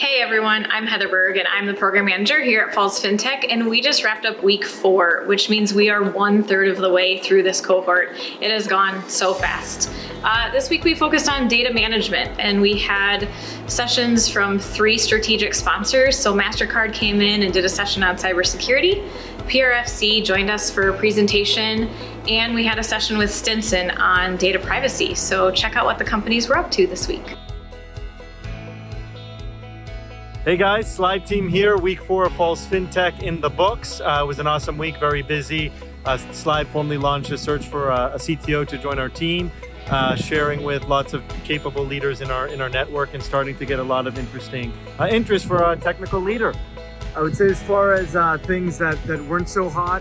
Hey everyone, I'm Heather Berg and I'm the program manager here at Falls Fintech, and we just wrapped up week 4, which means we are 1/3 of the way through this cohort. It has gone so fast. This week we focused on data management, and we had sessions from 3 strategic sponsors. So MasterCard came in and did a session on cybersecurity, PRFC joined us for a presentation, and we had a session with Stinson on data privacy. So check out what the companies were up to this week. Hey guys, Slide Team here, week 4 of Falls Fintech in the books. It was an awesome week, very busy. Slide formally launched a search for a CTO to join our team, sharing with lots of capable leaders in our network and starting to get a lot of interesting interest for a technical leader. I would say as far as things that weren't so hot,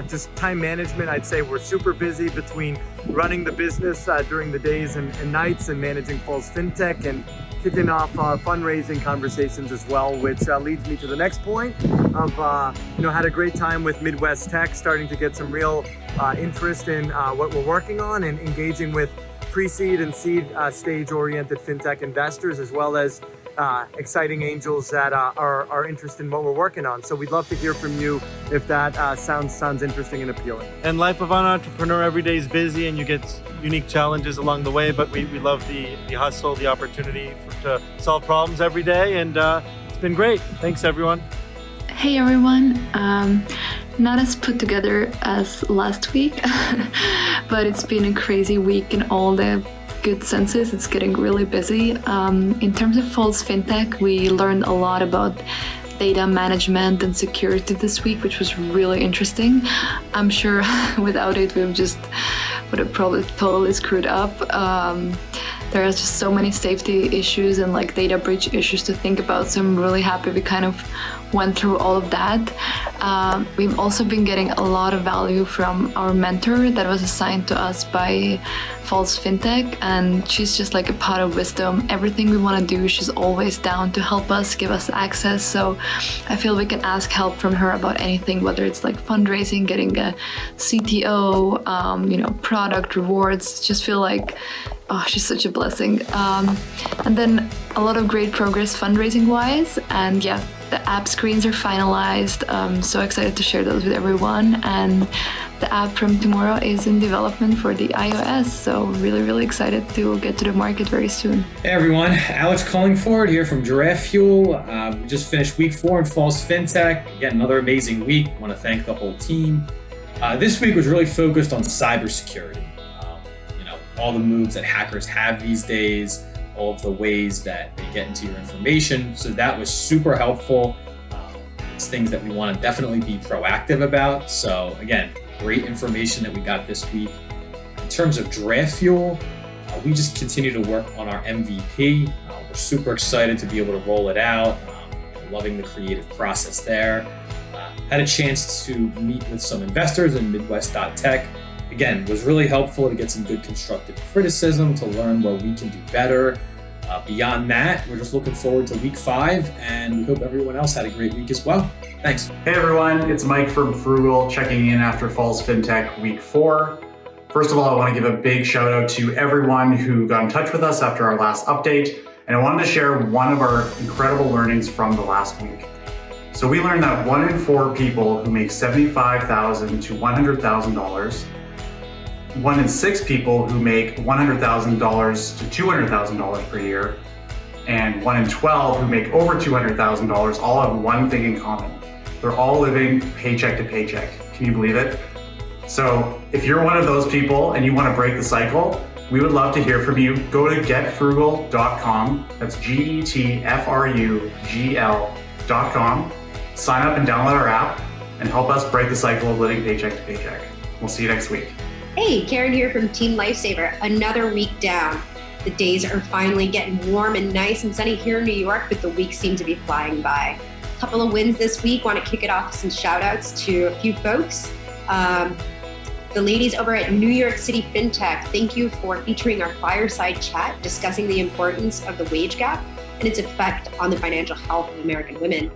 just time management, I'd say we're super busy between running the business during the days and nights and managing Falls Fintech and kicking off fundraising conversations as well, which leads me to the next point of, had a great time with Midwest Tech, starting to get some real interest in what we're working on and engaging with pre-seed and seed stage-oriented fintech investors, as well as exciting angels that are interested in what we're working on. So we'd love to hear from you if that sounds interesting and appealing. And life of an entrepreneur every day is busy and you get unique challenges along the way, but we love the hustle, the opportunity to solve problems every day, and it's been great. Thanks everyone. Hey everyone, not as put together as last week, but it's been a crazy week in all the good senses. It's getting really busy. In terms of Falls Fintech, we learned a lot about data management and security this week, which was really interesting. I'm sure without it, we would have probably totally screwed up. There are just so many safety issues and data breach issues to think about. So I'm really happy we kind of went through all of that. We've also been getting a lot of value from our mentor that was assigned to us by Falls Fintech, and she's just like a pot of wisdom. Everything we want to do, she's always down to help us, give us access. So I feel we can ask help from her about anything, whether it's like fundraising, getting a CTO, product rewards. Just feel like, oh, she's such a blessing. And then a lot of great progress fundraising wise. And yeah, the app screens are finalized. So excited to share those with everyone. And the app from tomorrow is in development for the iOS. So really, really excited to get to the market very soon. Hey everyone, Alex Collingford here from Giraffe Fuel. We just finished week 4 in Falls Fintech. Again, another amazing week. I want to thank the whole team. This week was really focused on cybersecurity. All the moves that hackers have these days, all of the ways that they get into your information. So that was super helpful. It's things that we want to definitely be proactive about. So again, great information that we got this week. In terms of Giraffe Fuel, we just continue to work on our MVP. We're super excited to be able to roll it out. Loving the creative process there. Had a chance to meet with some investors in Midwest.Tech. Again, was really helpful to get some good constructive criticism, to learn where we can do better. Beyond that, we're just looking forward to week 5, and we hope everyone else had a great week as well. Thanks. Hey everyone, it's Mike from Frugal checking in after Falls Fintech week 4. First of all, I want to give a big shout out to everyone who got in touch with us after our last update, and I wanted to share one of our incredible learnings from the last week. So we learned that 1 in 4 people who make $75,000 to $100,000, 1 in 6 people who make $100,000 to $200,000 per year, and 1 in 12 who make over $200,000 all have one thing in common. They're all living paycheck to paycheck. Can you believe it? So if you're one of those people and you want to break the cycle, we would love to hear from you. Go to getfrugal.com. That's GETFRUGL.com. Sign up and download our app and help us break the cycle of living paycheck to paycheck. We'll see you next week. Hey, Karen here from Team Lifesaver. Another week down. The days are finally getting warm and nice and sunny here in New York, but the weeks seem to be flying by. A couple of wins this week. Want to kick it off with some shout outs to a few folks. The ladies over at New York City Fintech, thank you for featuring our fireside chat discussing the importance of the wage gap and its effect on the financial health of American women.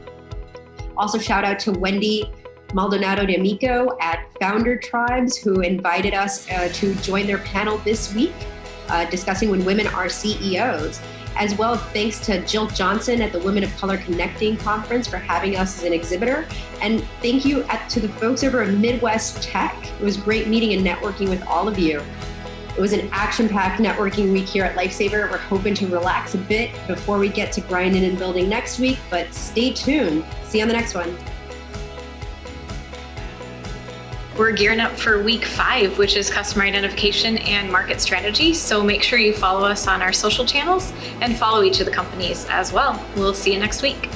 Also shout out to Wendy Maldonado D'Amico at Founder Tribes, who invited us to join their panel this week, discussing when women are CEOs. As well, thanks to Jill Johnson at the Women of Color Connecting Conference for having us as an exhibitor. And thank you to the folks over at Midwest Tech. It was great meeting and networking with all of you. It was an action-packed networking week here at Lifesaver. We're hoping to relax a bit before we get to grinding and building next week, but stay tuned. See you on the next one. We're gearing up for week 5, which is customer identification and market strategy. So make sure you follow us on our social channels and follow each of the companies as well. We'll see you next week.